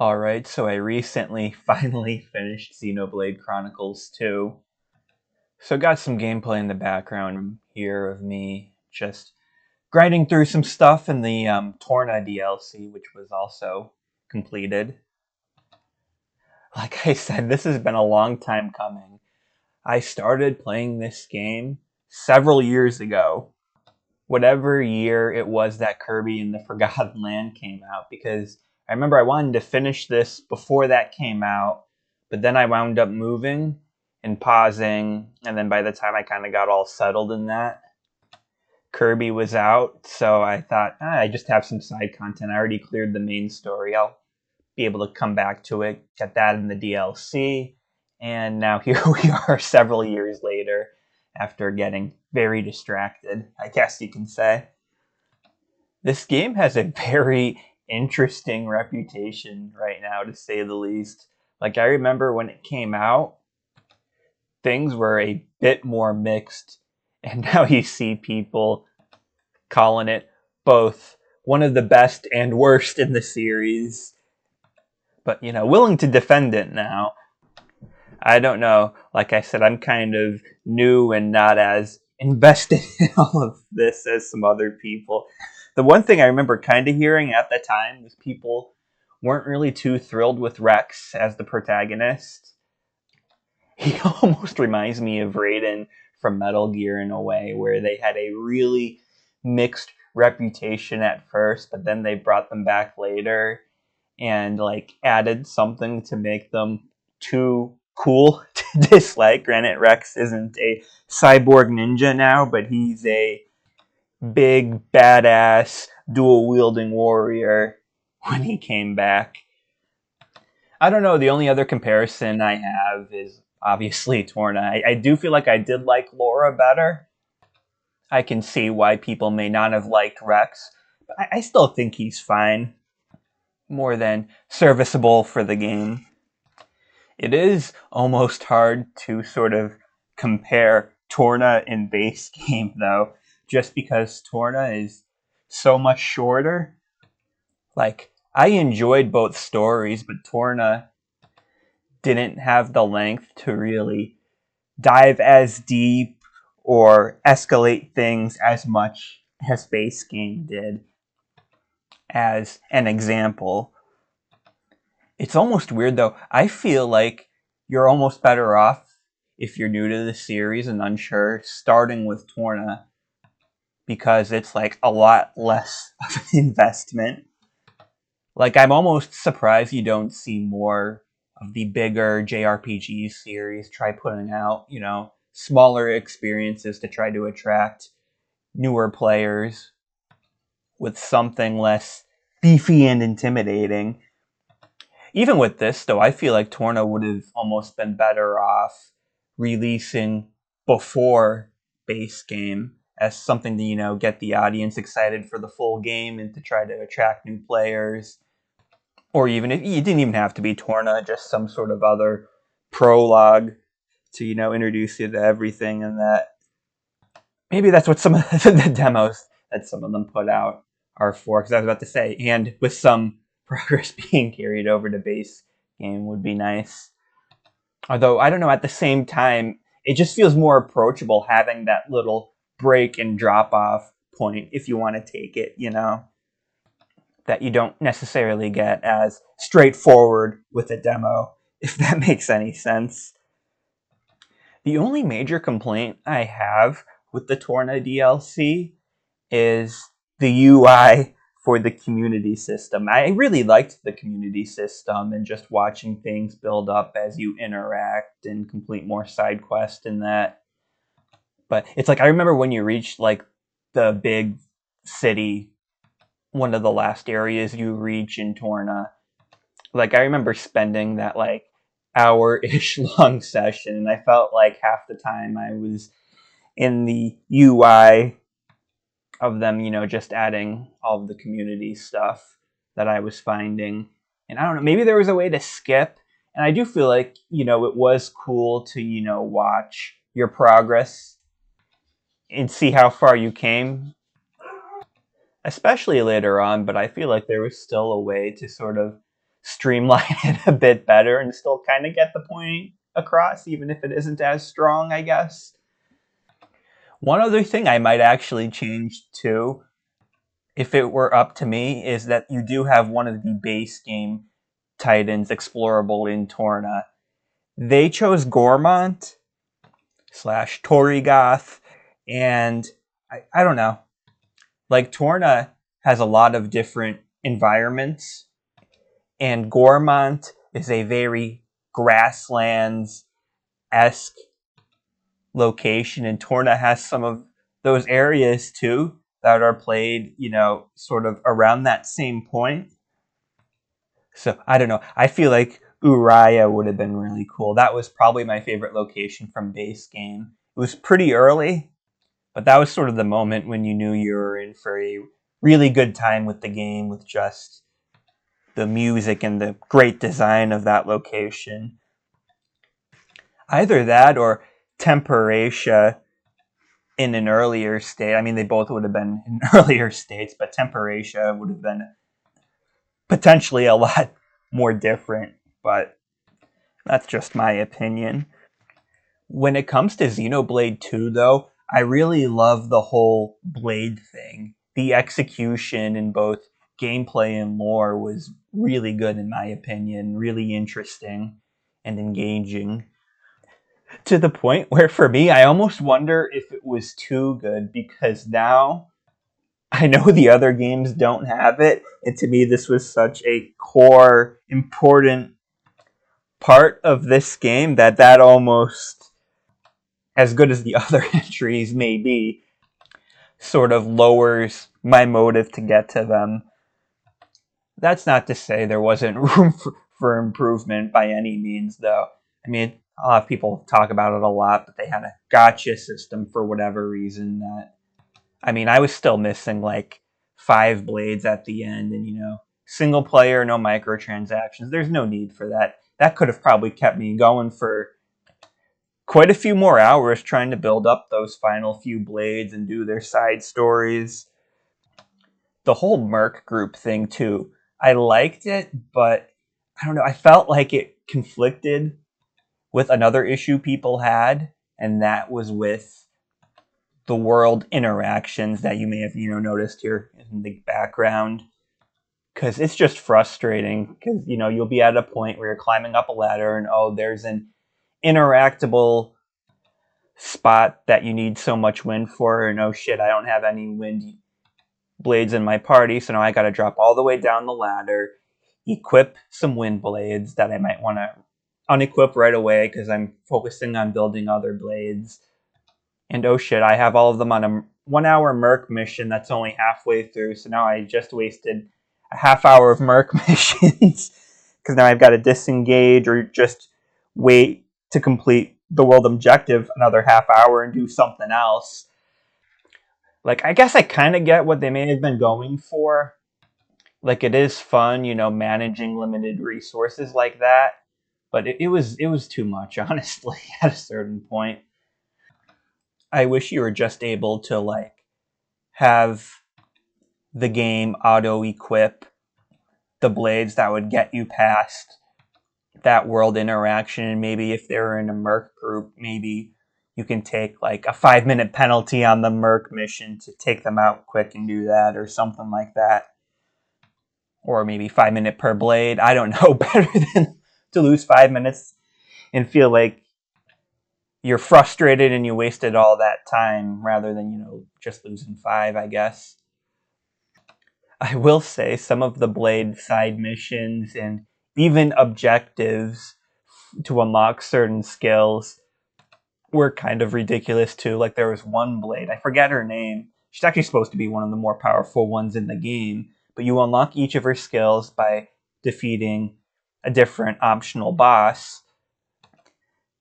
Alright, so I recently finally finished Xenoblade Chronicles 2. So got some gameplay in the background here of me just grinding through some stuff in the Torna DLC, which was also completed. Like I said, this has been a long time coming. I started playing this game several years ago, whatever year it was that Kirby and the Forgotten Land came out, because I remember I wanted to finish this before that came out, but then I wound up moving and pausing, and then by the time I kind of got all settled in that, Kirby was out, so I thought, I just have some side content. I already cleared the main story. I'll be able to come back to it, get that in the DLC, and now here we are several years later after getting very distracted, I guess you can say. This game has a very interesting reputation right now, to say the least. Like, I remember when it came out, things were a bit more mixed, and now you see people calling it both one of the best and worst in the series, but, willing to defend it now. I don't know. Like I said, I'm kind of new and not as invested in all of this as some other people. The one thing I remember kind of hearing at the time was people weren't really too thrilled with Rex as the protagonist. He almost reminds me of Raiden from Metal Gear in a way, where they had a really mixed reputation at first, but then they brought them back later and added something to make them too cool to dislike. Granted, Rex isn't a cyborg ninja now, but he's a big, badass, dual wielding warrior when he came back. I don't know, the only other comparison I have is obviously Torna. I do feel like I did like Laura better. I can see why people may not have liked Rex, but I still think he's fine. More than serviceable for the game. It is almost hard to sort of compare Torna and base game, though, just because Torna is so much shorter. Like, I enjoyed both stories, but Torna didn't have the length to really dive as deep or escalate things as much as base game did. As an example, it's almost weird though. I feel like you're almost better off, if you're new to the series and unsure, starting with Torna, because it's like a lot less of an investment. Like, I'm almost surprised you don't see more of the bigger JRPG series try putting out, smaller experiences to try to attract newer players with something less beefy and intimidating. Even with this, though, I feel like Torna would have almost been better off releasing before base game as something to, get the audience excited for the full game and to try to attract new players. Or even if you didn't even have to be Torna, just some sort of other prologue to, introduce you to everything, and that maybe that's what some of the demos that some of them put out are for. Because I was about to say, and with some progress being carried over to base game would be nice. Although, I don't know, at the same time, it just feels more approachable having that little break and drop off point if you want to take it, that you don't necessarily get as straightforward with a demo, if that makes any sense. The only major complaint I have with the Torna DLC is the UI for the community system. I really liked the community system and just watching things build up as you interact and complete more side quests and that. But it's like, I remember when you reached the big city, one of the last areas you reach in Torna. I remember spending that hour-ish long session, and I felt like half the time I was in the UI of them, just adding all of the community stuff that I was finding. And I don't know, maybe there was a way to skip. And I do feel like, it was cool to, watch your progress and see how far you came, especially later on. But I feel like there was still a way to sort of streamline it a bit better and still kind of get the point across, even if it isn't as strong, I guess. One other thing I might actually change too, if it were up to me, is that you do have one of the base game titans explorable in Torna. They chose Gormont / Torrigoth, and I don't know. Like, Torna has a lot of different environments, and Gormont is a very grasslands-esque location, and Torna has some of those areas too that are played, sort of around that same point. So, I don't know. I feel like Uriah would have been really cool. That was probably my favorite location from base game. It was pretty early, but that was sort of the moment when you knew you were in for a really good time with the game, with just the music and the great design of that location. Either that or Temperatia in an earlier state. I mean, they both would have been in earlier states, but Temperatia would have been potentially a lot more different, but that's just my opinion. When it comes to Xenoblade 2, though, I really love the whole blade thing. The execution in both gameplay and lore was really good, in my opinion, really interesting and engaging. To the point where, for me, I almost wonder if it was too good, because now I know the other games don't have it, and to me this was such a core, important part of this game that almost, as good as the other entries may be, sort of lowers my motive to get to them. That's not to say there wasn't room for improvement by any means, though. I mean, a lot of people talk about it a lot, but they had a gotcha system for whatever reason I was still missing like 5 blades at the end, and single player, no microtransactions. There's no need for that. That could have probably kept me going for quite a few more hours trying to build up those final few blades and do their side stories. The whole Merc group thing too, I liked it, but I don't know, I felt like it conflicted with another issue people had, and that was with the world interactions that you may have noticed here in the background, because it's just frustrating, because you'll be at a point where you're climbing up a ladder and there's an interactable spot that you need so much wind for, and shit, I don't have any wind blades in my party, so now I gotta drop all the way down the ladder, equip some wind blades that I might want to unequip right away because I'm focusing on building other blades. And shit, I have all of them on a 1 hour Merc mission that's only halfway through, so now I just wasted a half hour of Merc missions because now I've got to disengage or just wait to complete the world objective another half hour and do something else. Like, I guess I kind of get what they may have been going for. Like, it is fun, managing limited resources like that, but it was too much, honestly, at a certain point. I wish you were just able to, have the game auto-equip the blades that would get you past that world interaction, and maybe if they're in a Merc group, maybe you can take, a 5-minute penalty on the Merc mission to take them out quick and do that, or something like that. Or maybe 5 minute per blade. I don't know, better than to lose 5 minutes and feel like you're frustrated and you wasted all that time rather than, just losing 5, I guess. I will say some of the blade side missions and even objectives to unlock certain skills were kind of ridiculous too. Like, there was one blade, I forget her name. She's actually supposed to be one of the more powerful ones in the game, but you unlock each of her skills by defeating a different optional boss.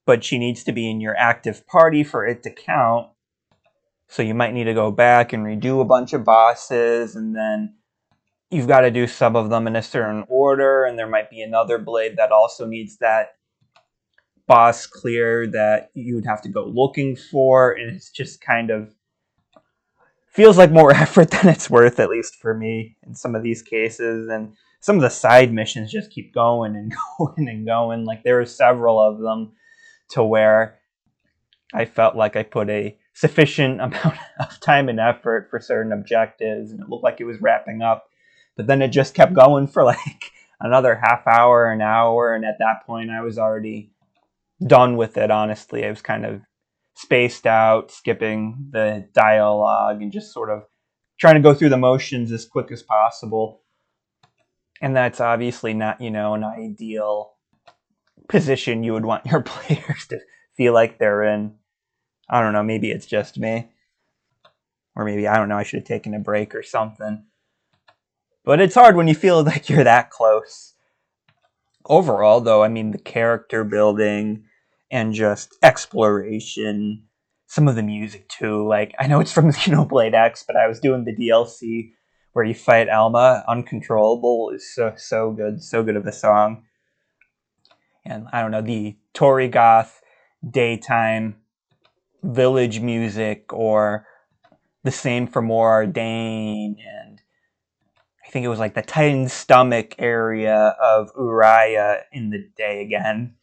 But she needs to be in your active party for it to count. So you might need to go back and redo a bunch of bosses, and then you've got to do some of them in a certain order, and there might be another blade that also needs that boss clear that you would have to go looking for, and it's just kind of feels like more effort than it's worth, at least for me, in some of these cases. And some of the side missions just keep going and going and going. Like there were several of them to where I felt like I put a sufficient amount of time and effort for certain objectives, and it looked like it was wrapping up. But then it just kept going for like another half hour, an hour, and at that point I was already done with it, honestly. I was kind of spaced out, skipping the dialogue, and just sort of trying to go through the motions as quick as possible. And that's obviously not, an ideal position you would want your players to feel like they're in. I don't know, maybe it's just me. Or maybe, I don't know, I should have taken a break or something. But it's hard when you feel like you're that close. Overall, though, I mean, the character building and just exploration, some of the music too. Like, I know it's from Xenoblade X, but I was doing the DLC where you fight Alma, Uncontrollable, is so good of a song. And I don't know, the Torrigoth daytime village music, or the same for More Ardain, and I think it was like the Titan's stomach area of Uriah in the day again.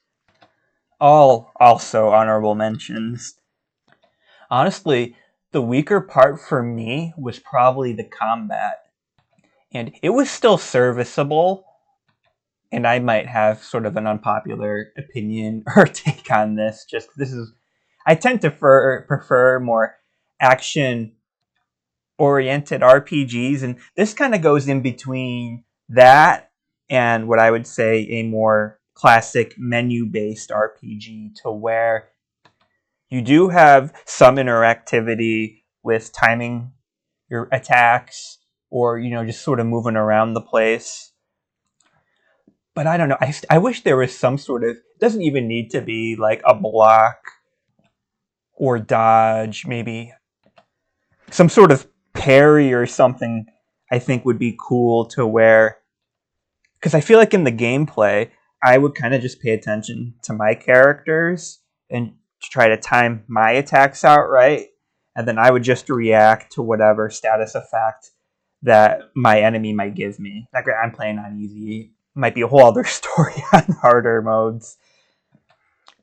All also honorable mentions. Honestly, the weaker part for me was probably the combat. And it was still serviceable, and I might have sort of an unpopular opinion or take on this. I tend to prefer more action-oriented RPGs, and this kind of goes in between that and what I would say a more classic menu-based RPG, to where you do have some interactivity with timing your attacks, or just sort of moving around the place. But I don't know. I wish there was some sort of. It doesn't even need to be like a block or dodge. Maybe some sort of parry or something. I think would be cool, to where, because I feel like in the gameplay, I would kind of just pay attention to my characters and try to time my attacks out right, and then I would just react to whatever status effect that my enemy might give me. Like, I'm playing on easy. It might be a whole other story on harder modes.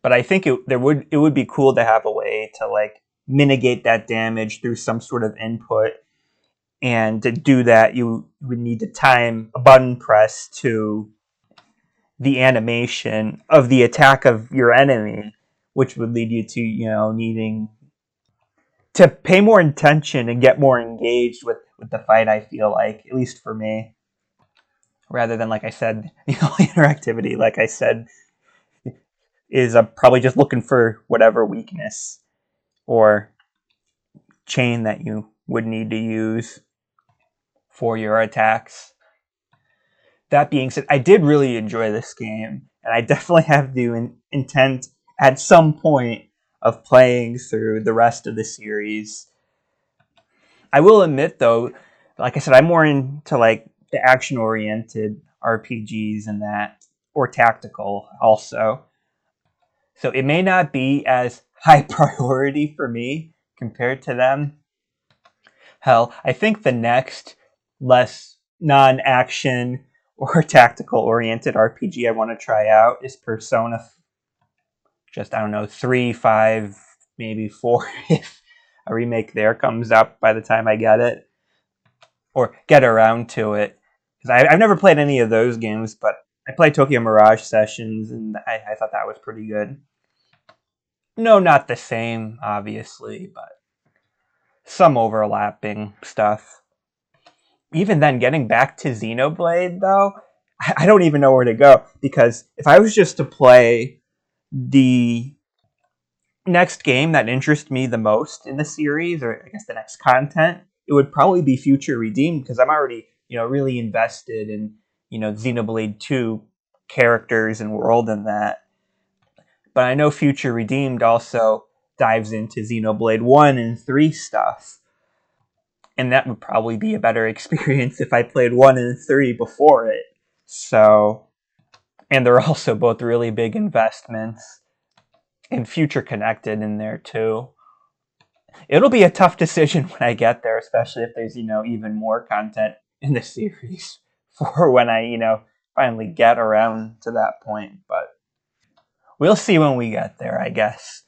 But I think it would be cool to have a way to like mitigate that damage through some sort of input. And to do that, you would need to time a button press to the animation of the attack of your enemy, which would lead you to, needing to pay more attention and get more engaged with the fight, I feel like, at least for me. Rather than, like I said, the only interactivity, like I said, is probably just looking for whatever weakness or chain that you would need to use for your attacks. That being said, I did really enjoy this game, and I definitely have the intent at some point of playing through the rest of the series. I will admit, though, like I said, I'm more into like the action-oriented RPGs and that, or tactical also. So it may not be as high priority for me compared to them. Hell, I think the next less non-action or tactical-oriented RPG I want to try out is Persona. Just, I don't know, 3, 5, maybe 4, if a remake there comes up by the time I get it, or get around to it. Because I've never played any of those games, but I played Tokyo Mirage Sessions, and I thought that was pretty good. No, not the same, obviously, but some overlapping stuff. Even then, getting back to Xenoblade, though, I don't even know where to go, because if I was just to play the next game that interests me the most in the series, or I guess the next content, it would probably be Future Redeemed, because I'm already, really invested in, Xenoblade 2 characters and world and that. But I know Future Redeemed also dives into Xenoblade 1 and 3 stuff. And that would probably be a better experience if I played 1 and 3 before it. So, and they're also both really big investments. And future connected in there too. It'll be a tough decision when I get there, especially if there's, even more content in the series for when I, finally get around to that point. But we'll see when we get there, I guess.